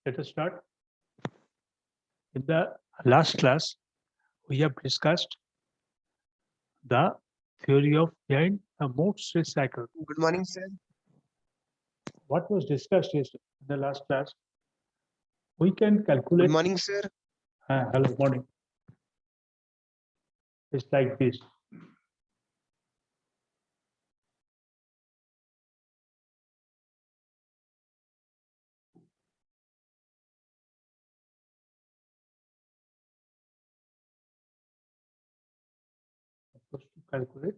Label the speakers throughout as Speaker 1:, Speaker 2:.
Speaker 1: Let us start. In the last class, we have discussed the theory of behind the mode stress cycle.
Speaker 2: Good morning, sir.
Speaker 1: What was discussed is in the last class, we can
Speaker 2: Good
Speaker 1: calculate.
Speaker 2: morning, sir.
Speaker 1: Hello, morning. It's like this. Supposed to calculate.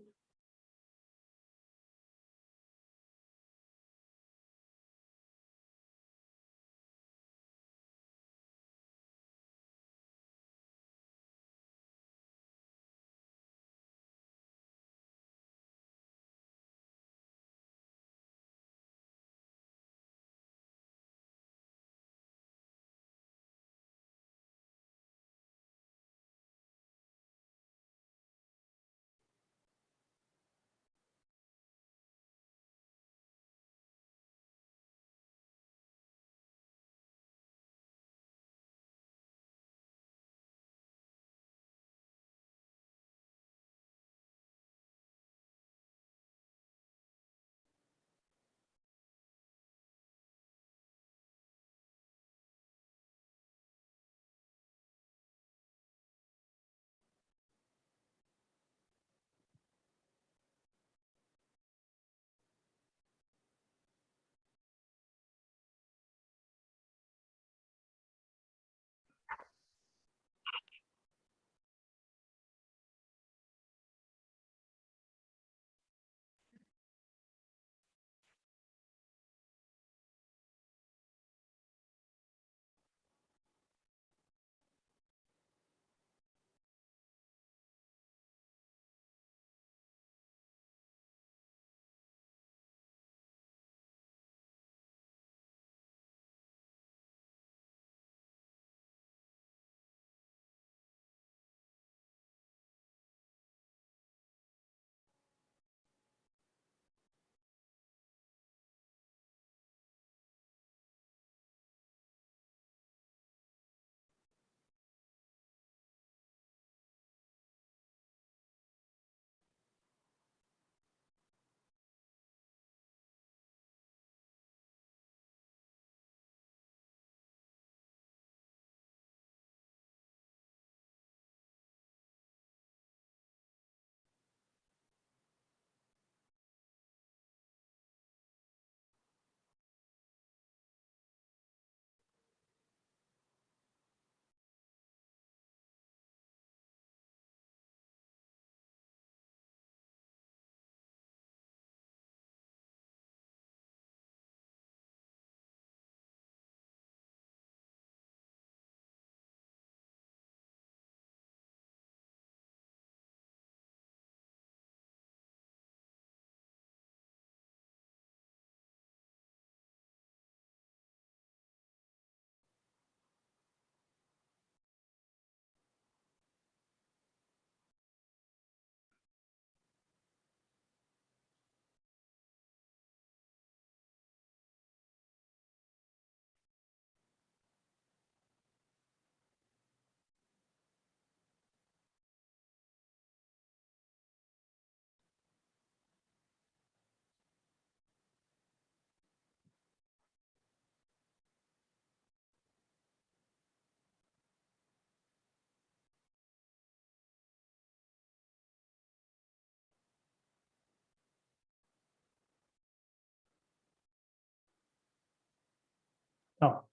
Speaker 1: Now,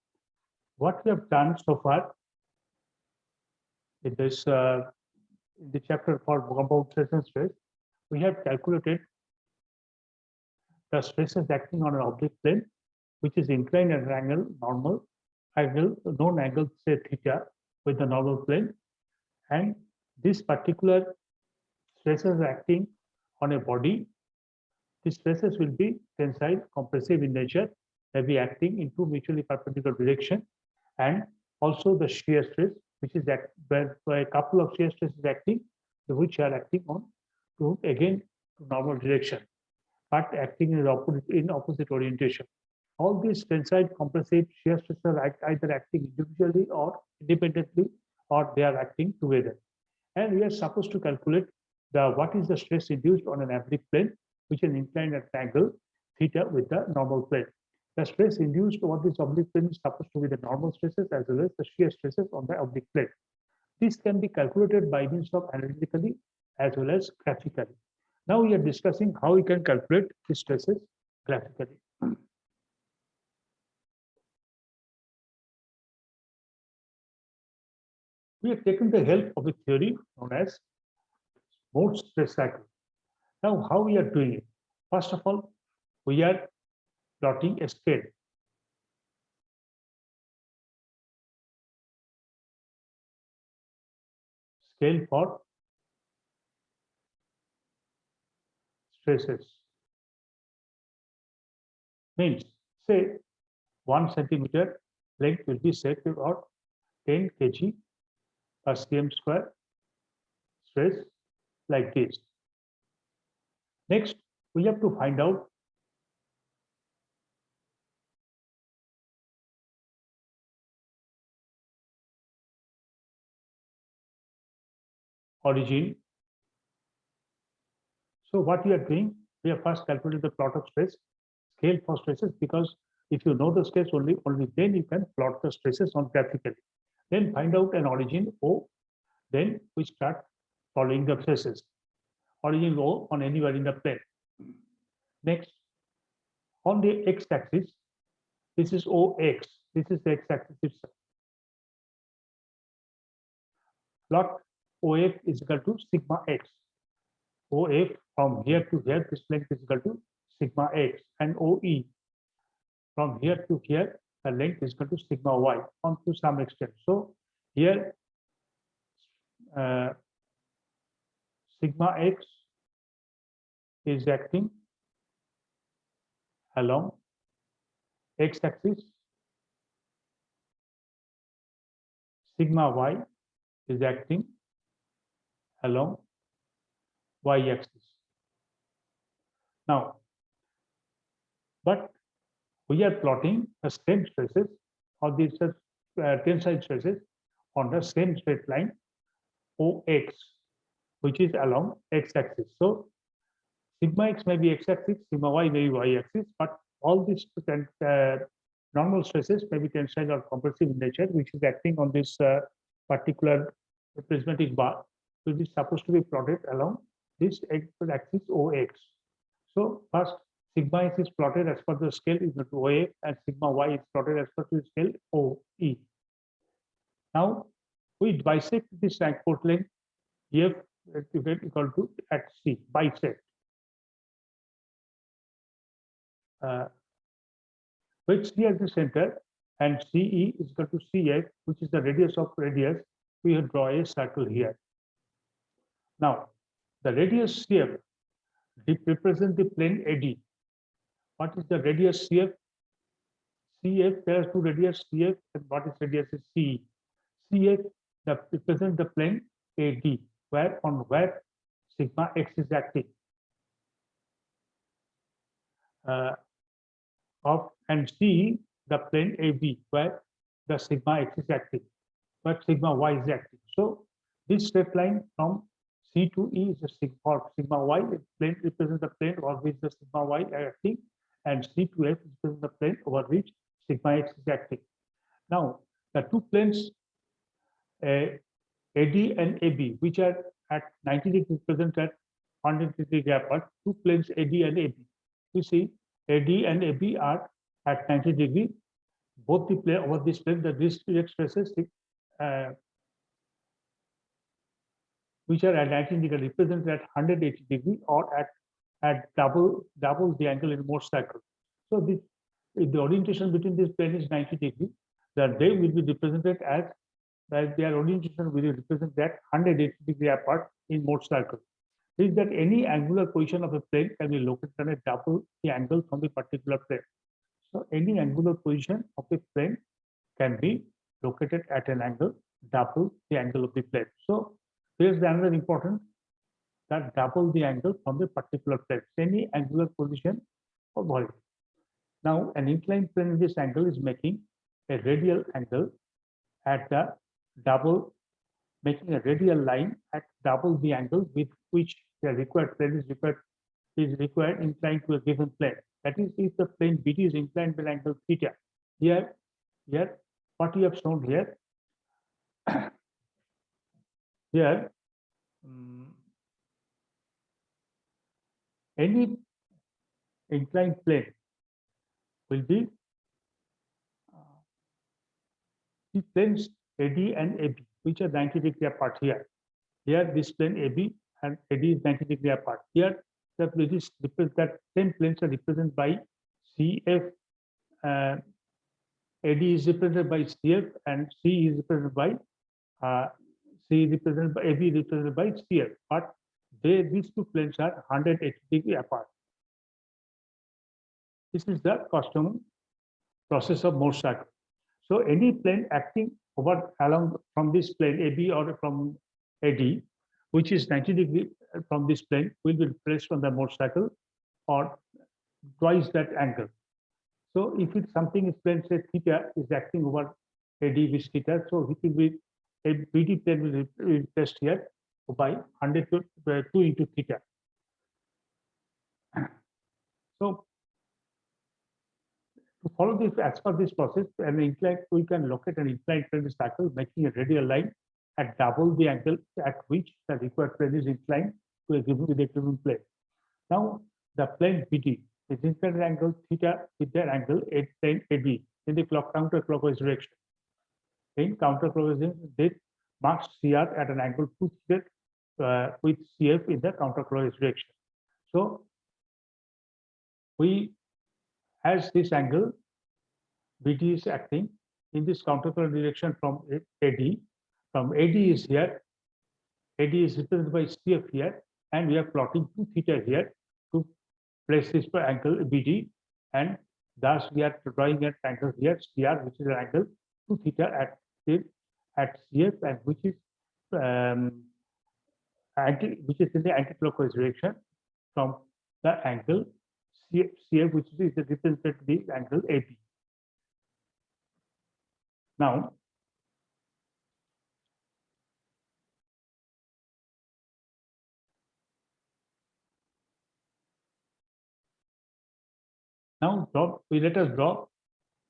Speaker 1: what we have done so far in this in the chapter for compound stress and stress, we have calculated the stresses acting on an oblique plane, which is inclined at an angle, normal angle, known angle, say theta, with the normal plane. And this particular stresses acting on a body, these stresses will be tensile, compressive in nature, they'll be acting in two mutually perpendicular direction, and also the shear stress, which is where a couple of shear stresses acting, which are acting on to again to normal direction, but acting in opposite orientation all these tensile, compressive, shear stresses are either acting individually or independently, or they are acting together. And we are supposed to calculate what is the stress induced on an oblique plane, which is an inclined at angle theta with the normal plane. The stress induced on this oblique plane is supposed to be the normal stresses as well as the shear stresses on the oblique plane. This can be calculated by means of analytically as well as graphically. Now we are discussing how we can calculate the stresses graphically. We have taken the help of a theory known as Morse stress cycle. Now, how we are doing it? First of all, we are plotting a scale. Scale for stresses. Means, say, 1 centimeter length will be set about 10 kg per cm square stress like this. Next, we have to find out origin. So what we are doing, we have first calculated the plot of stress, scale for stresses, because if you know the stress only then you can plot the stresses on graphically. Then find out an origin O, then we start following the stresses. Origin O on anywhere in the plane. Next, on the x-axis, this is OX, this is the x-axis itself. Plot OF is equal to sigma x. OF from here to here, this length is equal to sigma x, and OE from here to here, the length is equal to sigma y on to some extent. So here sigma x is acting along x-axis, sigma y is acting along y-axis. Now, but we are plotting the same stresses or these tensile stresses on the same straight line OX, which is along x-axis. So sigma x may be x-axis, sigma y may be y-axis, but all these normal stresses may be tensile or compressive in nature, which is acting on this particular prismatic bar, which is supposed to be plotted along this x-axis OX. So first, sigma x is plotted as per the scale is to OA, and sigma y is plotted as per the scale OE. Now we bisect this transport length F equal to at C, bisect. Which C at the center and CE is equal to CF, which is the radius of radius. We will draw a circle here. Now, the radius CF represents the plane AD. What is the radius CF? CF, there are two radius CF, and what is radius is CE. CF represents the plane AD, where sigma x is acting. And CE, the plane AB, where the sigma x is acting, but sigma y is acting. So this straight line from C to E is a sigma y. Plane represents the plane over which the sigma y are acting, and C to F represents the plane over which sigma x is acting. Now, the two planes AD and AB, which are at 90 degrees present at 100 degree apart, two planes AD and AB. You see, AD and AB are at 90 degree. Both the plane over this plane, the direct stresses which are at 90 degree represented at 180 degree or at double the angle in Morse cycle. So the orientation between this plane is 90 degree. That they will be represented as their orientation will represent that 180 degree apart in Morse cycle. Is that any angular position of a plane can be located at double the angle from the particular plane. So any angular position of a plane can be located at an angle double the angle of the plane. So here's the another important, that double the angle from the particular plane. Any angular position of body. Now, an inclined plane in this angle is making a radial angle at the double, making a radial line at double the angle with which the required plane is required inclined to a given plane. That is, if the plane BD is inclined by angle theta. Here, what we have shown here, here, any inclined plane will be the planes AD and AB, which are 90-degree apart here. Here, this plane AB and AD is 90-degree apart. Here, that same planes are represented by CF. AD is represented by CF, and C is represented by AB represented by CF. But these two planes are 180 degrees apart. This is the custom process of Morse cycle. So any plane acting along from this plane AB or from AD, which is 90 degrees from this plane, will be placed on the Morse cycle or twice that angle. So if it's something is plane, say theta is acting over AD with theta, so it will be a BD plane will be placed here by 2 into theta. So to follow this, as per this process, we can locate an inclined plane cycle, making a radial line at double the angle at which the required plane is inclined to a given plane. Now, the plane BD is inclined angle theta with their angle plane AD in the counterclockwise direction. In counterclockwise direction, they marks CR at an angle 2 theta with CF in the counterclockwise direction. So, as this angle BD is acting in this counterclockwise direction from AD is here, AD is represented by CF here, and we are plotting 2 theta here to place this angle BD, and thus we are drawing an angle here CR, which is an angle 2 theta at CF, and which is in the anti-clockwise direction from the angle CF, which is represented the angle AB. Now, let us draw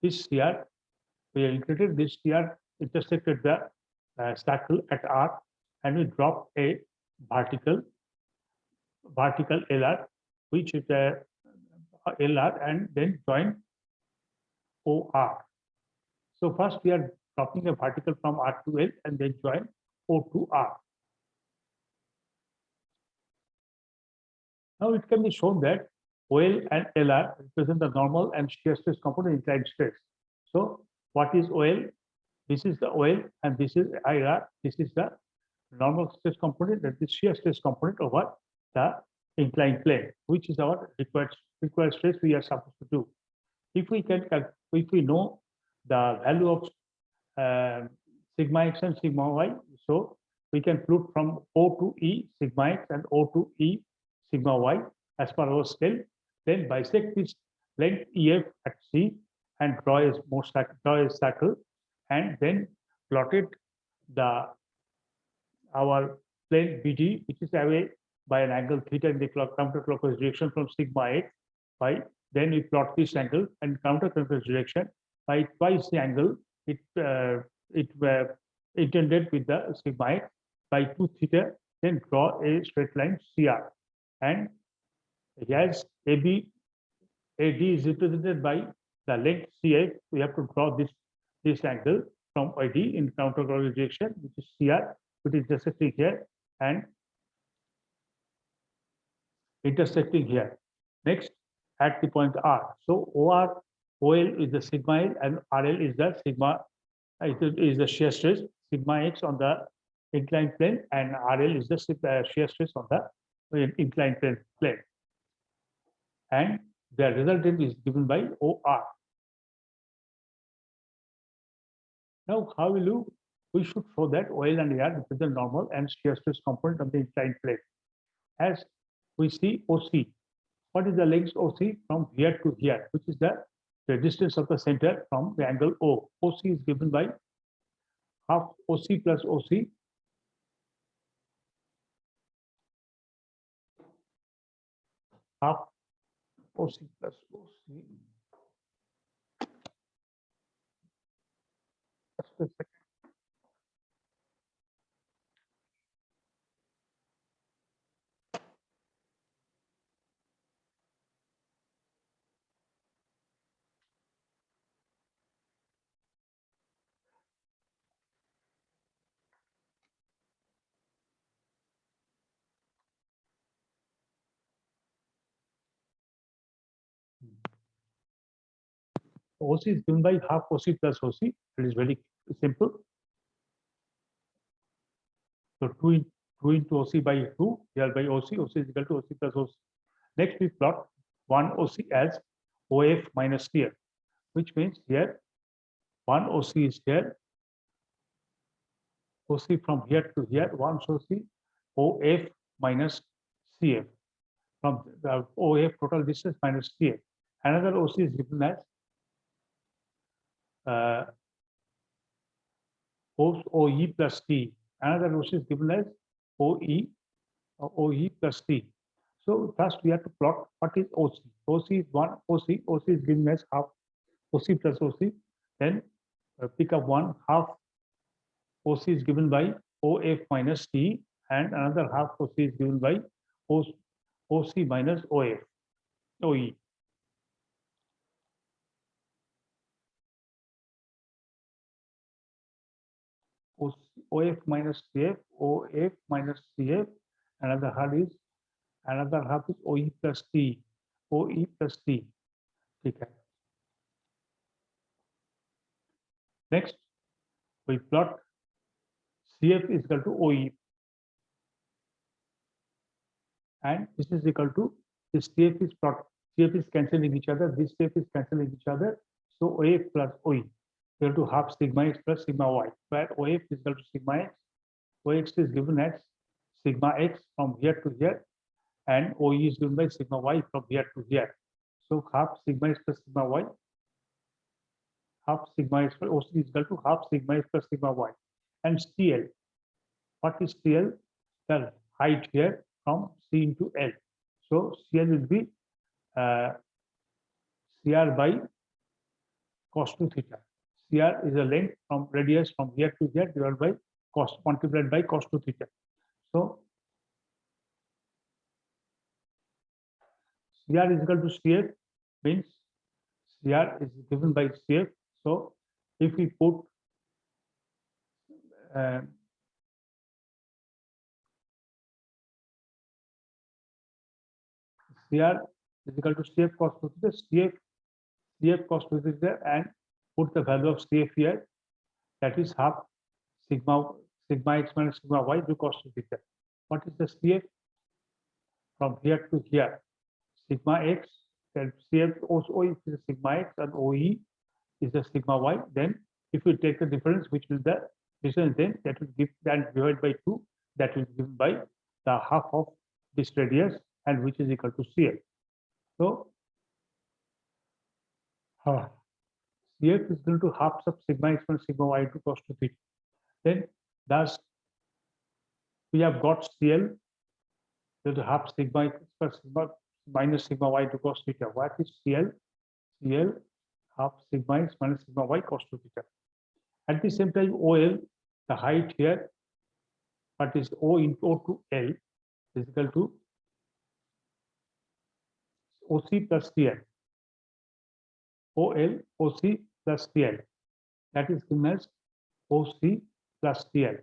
Speaker 1: this CR. We included this CR intersected the circle at R, and we drop a vertical LR, which is a LR, and then join OR. So first we are dropping a vertical from R to L, and then join O to R. Now it can be shown that OL and LR represent the normal and shear stress component inclined stress. So what is OL? This is the OL, and this is IR. This is the normal stress component, that is shear stress component over the inclined plane, which is our required stress we are supposed to do. If we know the value of sigma x and sigma y, so we can plot from O to E sigma x and O to E sigma y as per our scale. Then bisect this length EF at C and draw a circle, and then plotted our plane BD, which is away by an angle theta in the counterclockwise direction from sigma x. Then we plot this angle and counterclockwise direction by twice the angle it intended with the sigma x by 2 theta. Then draw a straight line CR, and as AD is represented by the length CF, we have to draw this angle from AD in counterclockwise direction, which is CR, which is intersecting here and intersecting here. Next, at the point R. So OL is the sigma L, and RL is the sigma, is the shear stress, sigma x on the inclined plane, and RL is the shear stress on the inclined plane. And the resultant is given by OR. Now, how we should show that OL and AR represent normal and shear stress component of the inclined plane. As we see OC, what is the length OC from here to here, which is the the distance of the center from the angle O. OC is given by half OC plus OC half OC plus OC. Just a second. OC is given by half OC plus OC. It is very simple. So 2 into OC by 2, here by OC, OC is equal to OC plus OC. Next, we plot 1 OC as OF minus here, which means here 1 OC is here, OC from here to here, 1 OC, OF minus CF. From the OF total distance minus CF. Another OC is given as OE plus T. Another OC is given as OE plus T. So first we have to plot what is OC. OC is 1 OC. OC is given as half OC plus OC. Then pick up one half OC is given by OF minus T, and another half OC is given by OC minus OE. OF minus CF, OF minus CF, another half is OE plus T, OE plus T. Okay. Next, we plot CF is equal to OE, and this is equal to this CF is plot. CF is cancelling each other. This CF is cancelling each other. So OF plus OE equal to half sigma x plus sigma y, where OF is equal to sigma x. OX is given as sigma x from here to here, and OE is given by sigma y from here to here. So half sigma x plus sigma y, half sigma x plus OC is equal to half sigma x plus sigma y. And TL, what is TL? The height here from C into L. So CL will be CR by cos 2 theta. CR is a length from radius from here to here divided by cos multiplied by cos 2 theta. So CR is equal to CF, means CR is given by CF. So if we put CR is equal to CF cos 2 theta, CF cos 2 theta, and put the value of CF here, that is half sigma x minus sigma y to cos 2 theta. What is the CF? From here to here, sigma x, then CF also is the sigma x, and OE is the sigma y. Then if we take the difference, which will the distance, then that will give that divided by 2, that will be given by the half of this radius, and which is equal to CF. So CF is equal to half sub sigma x minus sigma y to cos 2 theta. Then thus we have got CL equal to half sigma x plus sigma minus sigma y to cos theta. What is CL? CL half sigma x minus sigma y cos 2 theta. At the same time, OL, the height here, what is O into O to L is equal to OC plus TL. OL, OC plus TL. That is given as OC plus TL.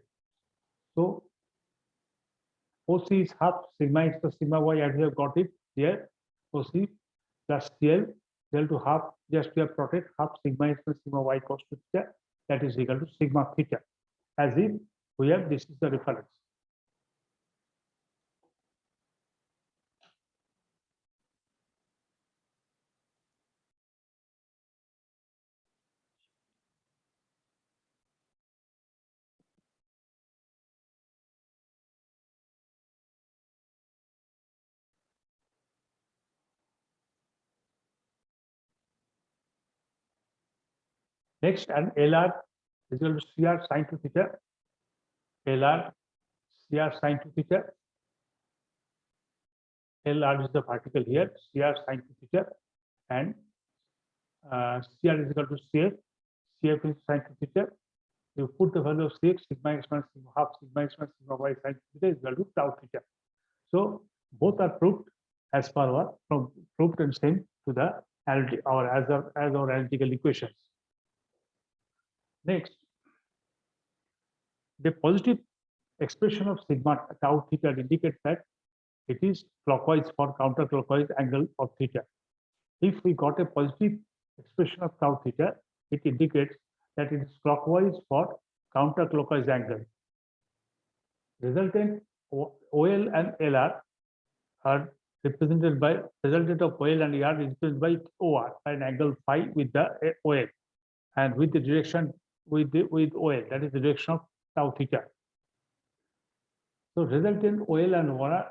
Speaker 1: So OC is half sigma x plus sigma y, as we have got it here. OC plus TL equal to half, just we have plotted half sigma x plus sigma y cos 2 theta, that is equal to sigma theta. As if we have, this is the reference. Next, an LR is equal to CR sine 2 theta. LR CR sine 2 theta. LR is the particle here, CR sine 2 theta, and CR is equal to CF. CF is sine 2 theta. You put the value of CF, sigma x minus sigma half sigma x minus sigma y sine theta is equal to tau theta. So both are proved as per our proved and same to the as our analytical equations. Next, the positive expression of sigma tau theta indicates that it is clockwise for counterclockwise angle of theta. If we got a positive expression of tau theta, it indicates that it is clockwise for counterclockwise angle. Resultant OL and LR are represented by resultant of OL and ER is represented by OR by an angle phi with the OL and with the direction with OL, that is the direction of tau theta. So resultant OL and OR,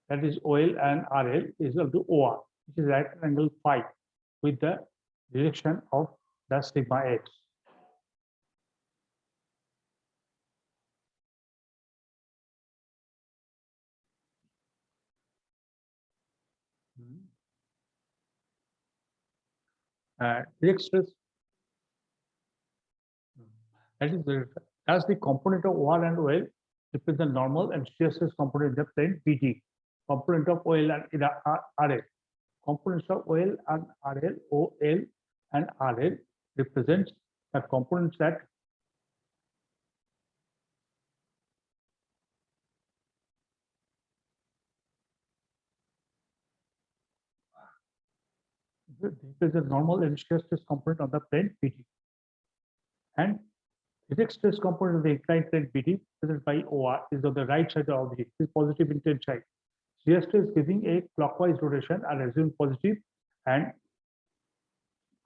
Speaker 1: that is OL and RL, is equal to OR, which is right angle phi with the direction of the sigma x. Direct stress, that is as the component of OR and OL represent normal and shear stress component in the plane BG. Component of OL and RL. Components of OL and RL, OL and RL represents the components that represent normal and shear stress component on the plane BG. And direct stress component of the inclined plane BD represented by OR is on the right side of the object, is positive intent side. Shear stress giving a clockwise rotation are assumed positive and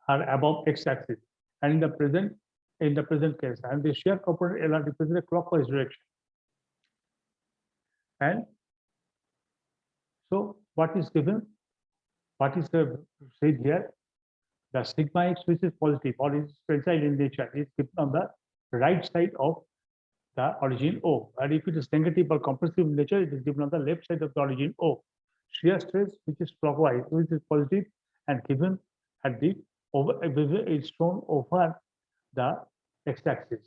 Speaker 1: are above x-axis. And in the present case, and the shear component LR represents a clockwise direction. And so what is given? What is the said here? The sigma x, which is positive or is tensile in nature, is given on the right side of the origin O. And if it is negative or compressive in nature, it is given on the left side of the origin O. Shear stress, which is clockwise, which is positive, and given at the over is shown over the x-axis.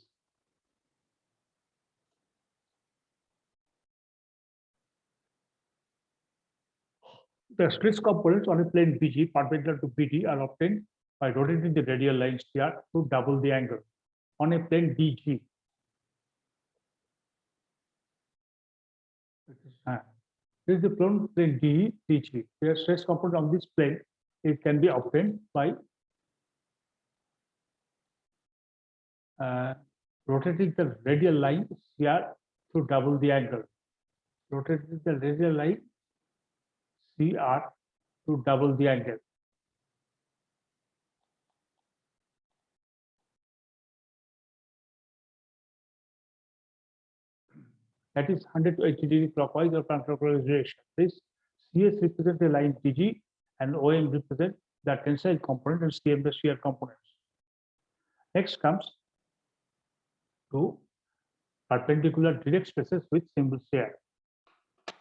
Speaker 1: The stress components on a plane BG perpendicular to BD are obtained by rotating the radial line CR to double the angle. On a plane DG, this is the plane DG. Where stress component on this plane, it can be obtained by rotating the radial line CR to double the angle. Rotating the radial line CR to double the angle. That is 180-degree clockwise or counterclockwise direction. This CS represents the line DG and OM represent the tensile component and CM the shear components. Next comes to perpendicular direct stresses with simple shear.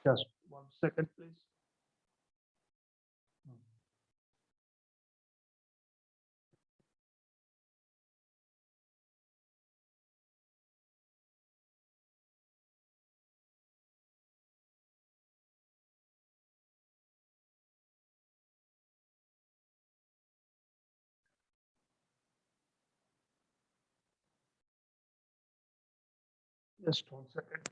Speaker 1: Just 1 second, please. Just 1 second.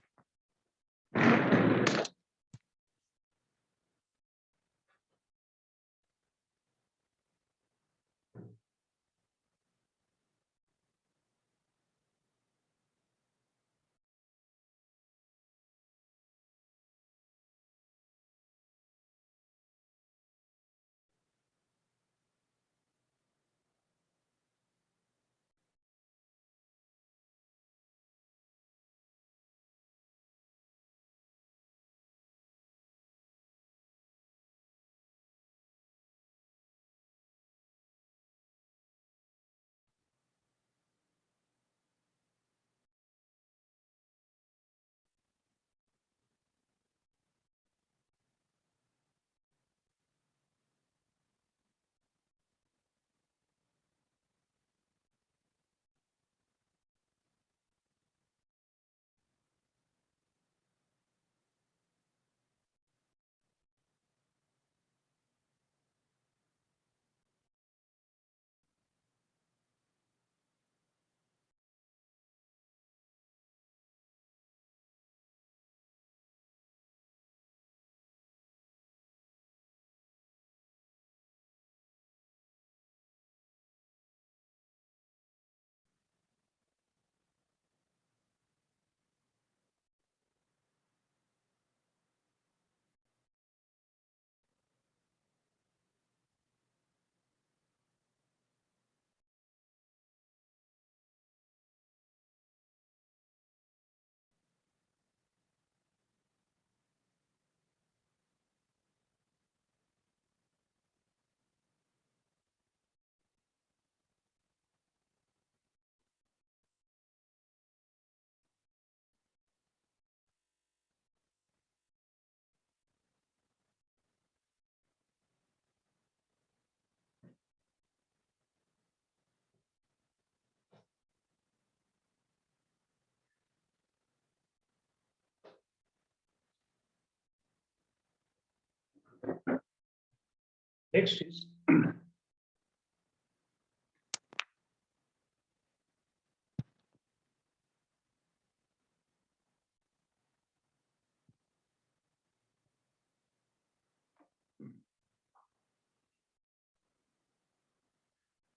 Speaker 1: Next is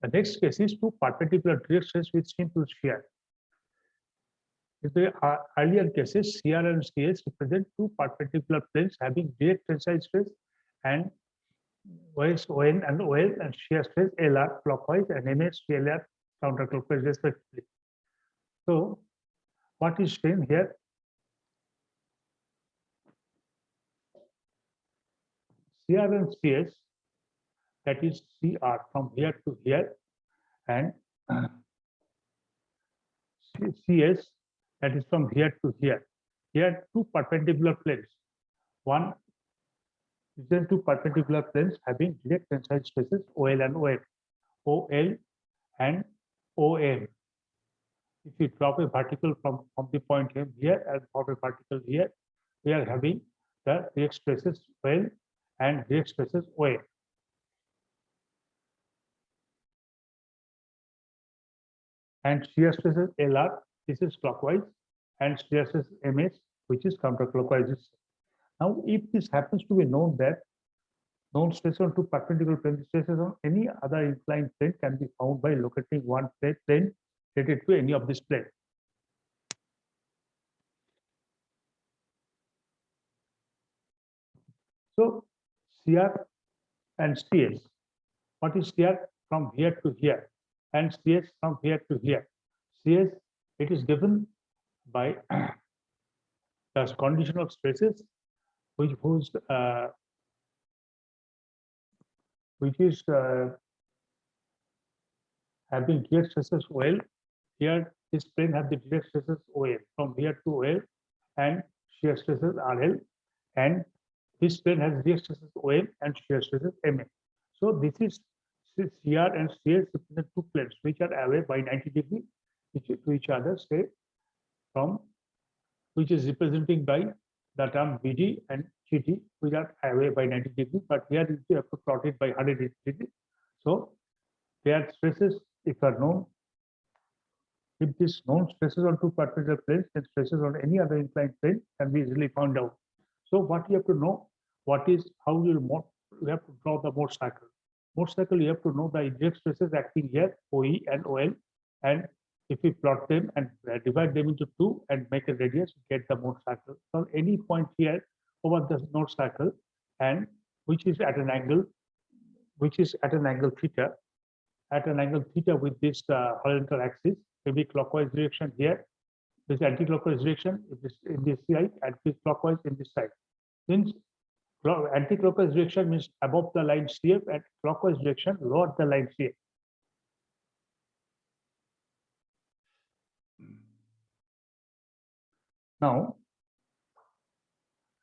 Speaker 1: the next case is two perpendicular directions with simple shear. In the earlier cases, CR and CS represent two perpendicular planes having direct tensile stress and OS, ON and OL and shear stress LR clockwise and MS CLR counterclockwise respectively. So what is shown here? CR and CS, that is CR from here to here, and CS, that is from here to here. Here two perpendicular planes. One is then two perpendicular planes having direct tensile stresses OL and OM, OL and OM. If you drop a vertical from the point M here and drop a vertical here, we are having the direct stresses OL and direct stresses OM. And shear stresses LR, this is clockwise, and shear stresses MS, which is counterclockwise. Now, if this happens to be known that known stresses on two perpendicular planes, stresses on any other inclined plane can be found by locating one plane related to any of this plane. So CR and CS. What is CR? From here to here, and CS from here to here. CS, it is given by the condition of stresses, which is having direct stresses OL. Here, this plane has the direct stresses OL from here to OL, and shear stresses RL, and this plane has direct stresses OM and shear stresses MN. So this is CR and CS represent two planes which are away by 90 degrees to each other, say from, which is representing by the term BD and GD, which are away by 90 degrees, but here you have to plot it by 100 degrees. So their stresses, if are known, if this known stresses on two perpendicular planes and stresses on any other inclined plane can be easily found out. So what you have to know, what is how you have to draw the Morse cycle. Morse cycle, you have to know the indirect stresses acting here, OE and OL, and if we plot them and divide them into two and make a radius, get the Morse cycle. So any point here over the Morse cycle, and which is at an angle, theta, at an angle theta with this horizontal axis, maybe clockwise direction here, this anti-clockwise direction in this side, and this clockwise in this side. Since anti-clockwise direction means above the line CF, and clockwise direction lower the line CF. Now,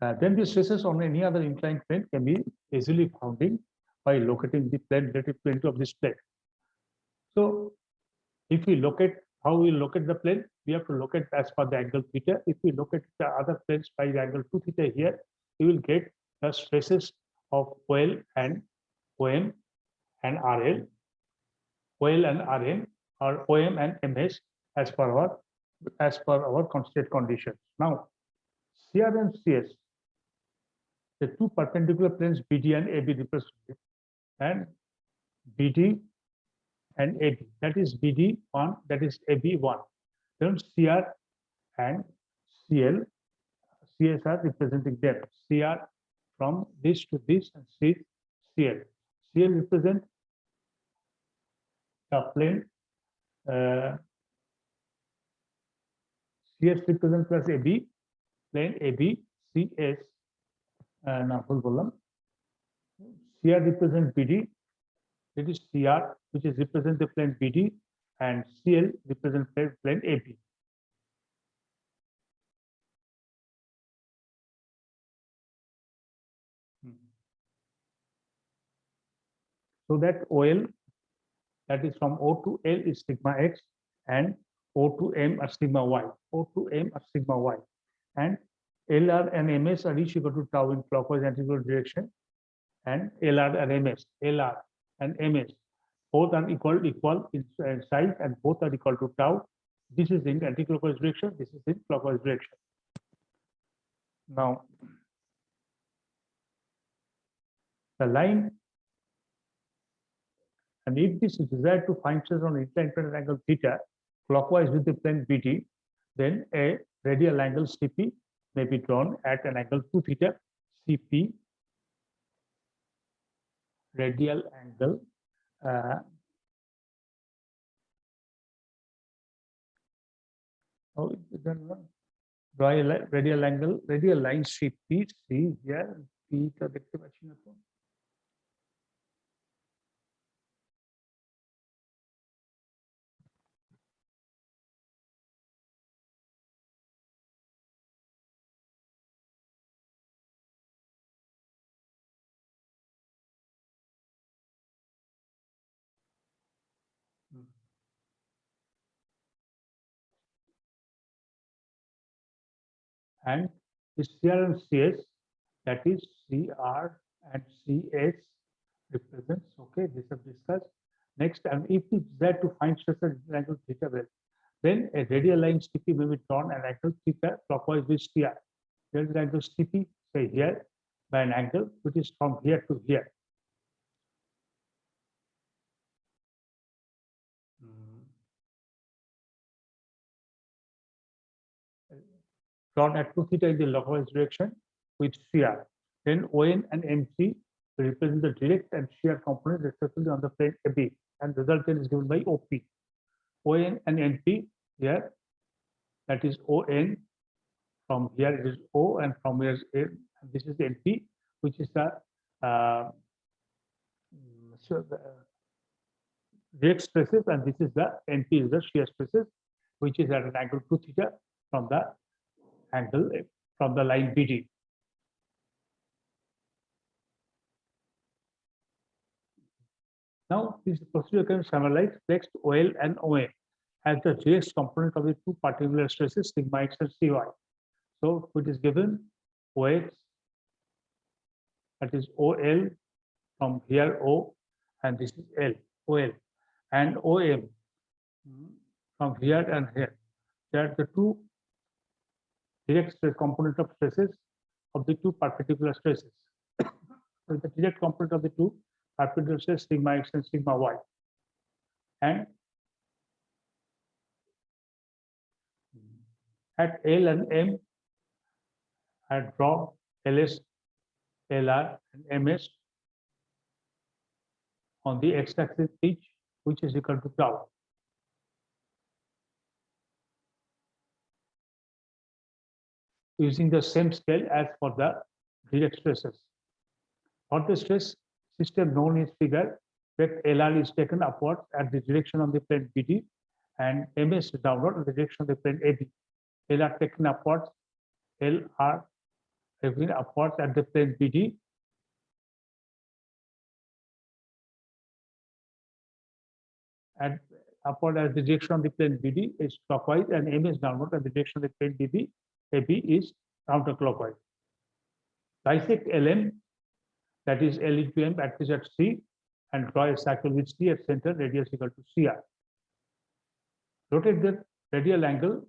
Speaker 1: then the stresses on any other inclined plane can be easily found by locating the plane relative to into of this plane. So, if we locate, how we locate the plane, we have to locate as per the angle theta. If we locate the other planes by the angle 2 theta here, we will get the stresses of OL and OM and RL, OL and RN, or OM and MS as per our constant conditions. Now, CR and CS, the two perpendicular planes BD and AB represented, and BD and AB, that is BD1, that is AB1. Then CR and CL, CS are representing them. CR from this to this, and CL. CL represent the plane. CS represent plus AB, plane AB, CS. Now, CR represent BD, that is CR, which is represent the plane BD, and CL represent plane AB. So that OL, that is from O to L, is sigma X, and O to M are sigma Y. O to M are sigma Y, and LR and MS are each equal to tau in clockwise anti-clockwise direction. and LR and MS. LR and MS both are equal in size and both are equal to tau. This is in anti-clockwise direction. This is in clockwise direction. Now, the line, and if this is desired to find stress on inclined plane angle theta clockwise with the plane BD, then a radial angle CP may be drawn at an angle 2 theta. CP radial angle draw a radial angle, radial line CP. See here, P টা দেখতে পাচ্ছি না তো। And this CR and CS, that is CR and CS represents, okay, this is discussed. Next, and if we desire to find stress at angle theta well, then a radial line CP will be drawn at angle theta clockwise with CR. There is an angle CP, say here, by an angle which is from here to here. Drawn at 2 theta in the clockwise direction with CR. Then ON and MC represent the direct and shear components respectively on the plane AB, and the result is given by OP. ON and NP here, that is ON, from here it is O, and from here is A, and this is NP, which is the direct stresses, and this is the NP is the shear stresses, which is at an angle 2 theta from the angle from the line BD. Now, this procedure can summarize text OL and OA as the direct component of the two particular stresses, sigma x and cy. So, it is given OX, that is OL from here O, and this is L, OL, and OM from here and here. They are the two direct stress component of stresses of the two perpendicular stresses. So the direct component of the two perpendicular stresses, sigma x and sigma y. And at L and M, I draw LS, LR, and MS on the x-axis pitch, which is equal to tau. Using the same scale as for the direct stresses. For the stress system known in figure, vector LR is taken upwards at the direction of the plane BD, and MS is downward in the direction of the plane AB. LR taken upwards, LR taken upwards at the plane BD, and upward at the direction of the plane BD is clockwise, and MS downward at the direction of the plane BB. AB is counterclockwise. Dissect LM, that is L into M, axis at C, and draw a circle with C at center, radius equal to CR. Rotate the radial angle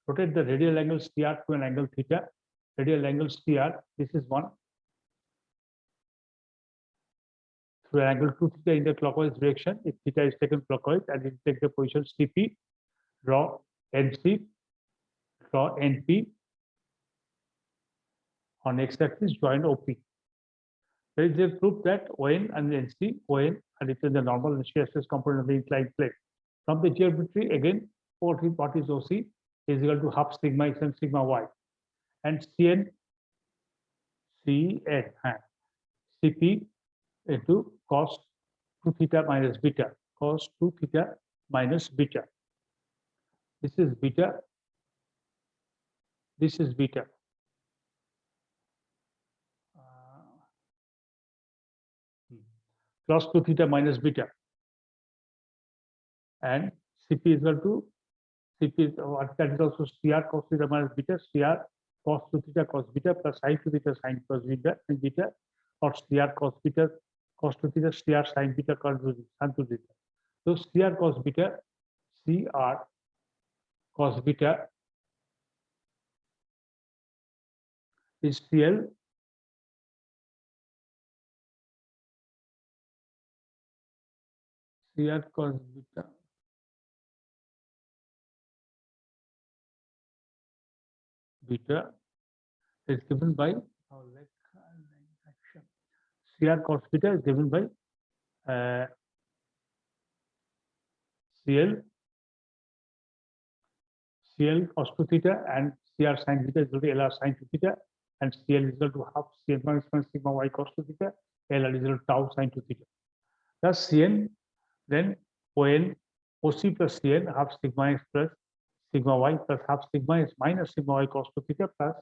Speaker 1: CR to an angle theta. Radial angle CR, this is one, through an angle 2 theta in the clockwise direction. If theta is taken clockwise, and it take the position CP, draw NC, draw NP on x-axis, join OP. There is a proof that ON and NC, ON are written the normal and shear stress component of the inclined plane. From the geometry, again, what is OC is equal to half sigma x and sigma y, and CN CP into cos 2 theta minus beta, cos 2 theta minus beta. This is beta. This is beta. Cos 2 theta minus beta, and CP is equal to CP is that is also CR cos theta minus beta, CR cos to theta cos beta plus sin to theta sin cos beta and beta, or CR cos beta cos to theta CR sin beta cos to theta. So CR cos beta, CR cos beta is CL CR cos beta is given by CR cos beta is given by CL cos to theta and CR sin beta is equal to LR sin to theta, and CL is equal to half CL minus sigma y cos to theta, LR is equal to tau sin to theta. Thus CN, then ON, OC plus CN, half sigma x plus sigma y plus half sigma x minus sigma y cos to theta plus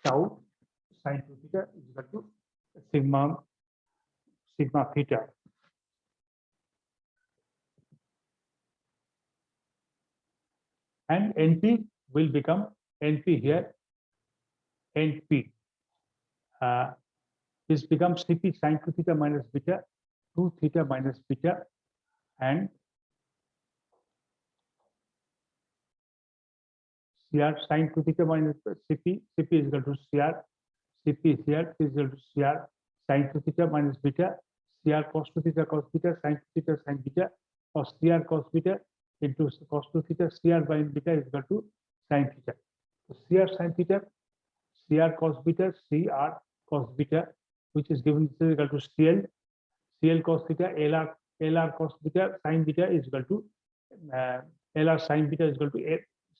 Speaker 1: tau sin to theta is equal to sigma theta. And NP will become NP here, NP. This becomes CP sin 2 theta minus beta, 2 theta minus beta, and CR sin 2 theta minus CP is equal to CR, CP here is equal to CR sin 2 theta minus beta, CR cos 2 theta cos beta sin 2 theta sin beta, or CR cos beta into cos 2 theta CR by beta is equal to sin theta. So CR sin theta, CR cos beta, CR cos beta, which is given is equal to CL cos theta, LR cos beta sin beta is equal to LR sin beta is equal to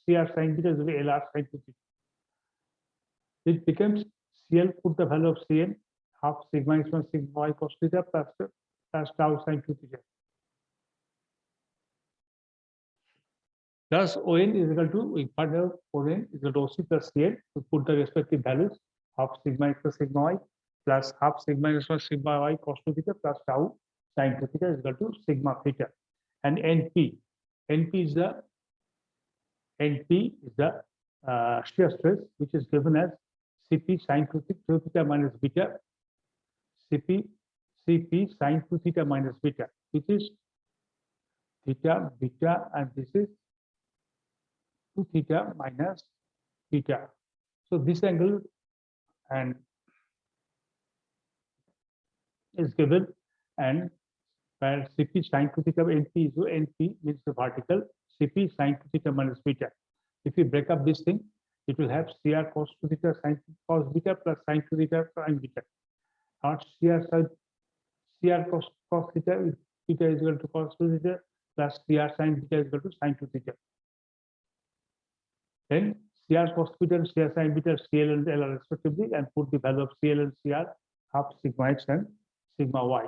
Speaker 1: CR sin beta is equal to LR sin theta. It becomes CL, put the value of CN, half sigma x minus sigma y cos theta plus tau sin 2 theta. Thus, ON is equal to, we find out ON is equal to OC plus CN, to put the respective values, half sigma x plus sigma y plus half sigma x plus sigma y cos 2 theta plus tau sin 2 theta is equal to sigma theta. And NP is the shear stress, which is given as CP sin 2 theta minus beta, CP sin 2 theta minus beta, which is theta beta, and this is 2 theta minus beta. So this angle and is given, and where CP sin 2 theta NP is NP means the vertical, CP sin 2 theta minus beta. If you break up this thing, it will have CR cos 2 theta sin cos beta plus sin 2 theta sin beta. Or CR cos theta is equal to cos 2 theta plus CR sin beta is equal to sin 2 theta. Then CR cos beta and CR sin beta, CL and LR respectively, and put the value of CL and CR, half sigma x and sigma y.